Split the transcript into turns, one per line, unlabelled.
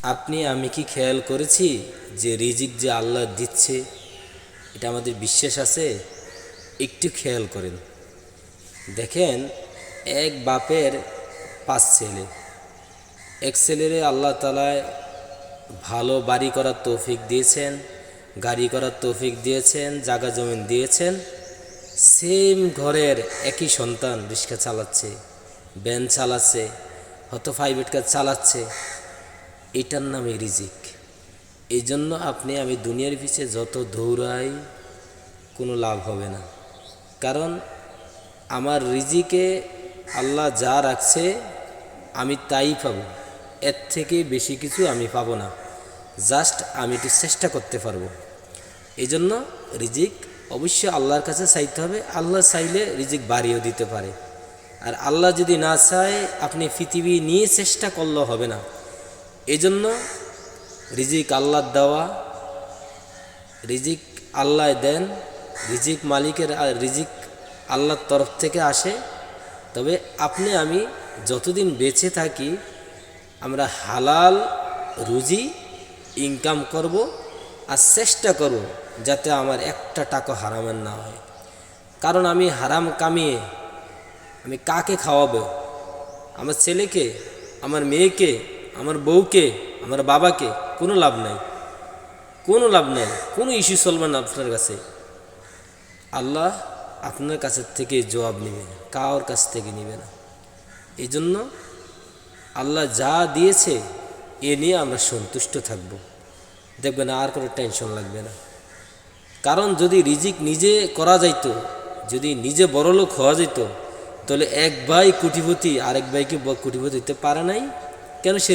আপনি আমি কি খেয়াল করেছি যে রিজিক যে আল্লাহ দিচ্ছে এটা আমাদের বিশ্বাস আছে? একটু খেয়াল করেন, দেখেন এক বাপের 5 ছেলে, এক ছেলেরে আল্লাহ তাআলায় ভালো বাড়ি করার তৌফিক দিয়েছেন, গাড়ি করার তৌফিক দিয়েছেন, জায়গা জমিন দিয়েছেন। সেম ঘরের একই সন্তান রিক্সা চালাচ্ছে, ভ্যান চালাচ্ছে, হয়তো প্রাইভেট কার চালাচ্ছে। এটার নামে রিজিক। এই জন্য আপনি আমি দুনিয়ার পিছে যত দৌড়াই কোনো লাভ হবে না, কারণ আমার রিজিকে আল্লাহ যা রাখছে আমি তাই পাবো, এর থেকে বেশি কিছু আমি পাবো না। জাস্ট আমি একটু চেষ্টা করতে পারবো। এই জন্য রিজিক অবশ্যই আল্লাহর কাছে চাইতে হবে। আল্লাহ চাইলে রিজিক বাড়িয়েও দিতে পারে, আর আল্লাহ যদি না চায় আপনি পৃথিবী নিয়ে চেষ্টা করলেও হবে না। এই জন্য রিজিক আল্লাহর দেওয়া, রিজিক আল্লাহ দেন, রিজিক মালিকের রিজিক আল্লাহর তরফ থেকে আসে। তবে আপনি আমি যতদিন বেঁচে থাকি আমরা হালাল রুজি ইনকাম করব, আর চেষ্টা করব যাতে আমার একটা টাকা হারামের না হয়। কারণ আমি হারাম কামিয়ে আমি কাকে খাওয়াবো? আমার ছেলেকে, আমার মেয়েকে, আমার বউকে, আমার বাবাকে? কোনো লাভ নাই, কোনো লাভ নাই, কোনো ইস্যু চলবে না আপনার কাছে। আল্লাহ আপনার কাছের থেকে জবাব নেবে, কারোর কাছ থেকে নেবে না। এই জন্য আল্লাহ যা দিয়েছে এ নিয়ে আমরা সন্তুষ্ট থাকব, দেখবেন আর কোনো টেনশন লাগবে না। কারণ যদি রিজিক নিজে করা যাইত, যদি নিজে বড়লোক হওয়া যেত, তাহলে এক ভাই কোটিপতি আরেক ভাইকে কোটিপতি দিতে পারে নাই কেন? সে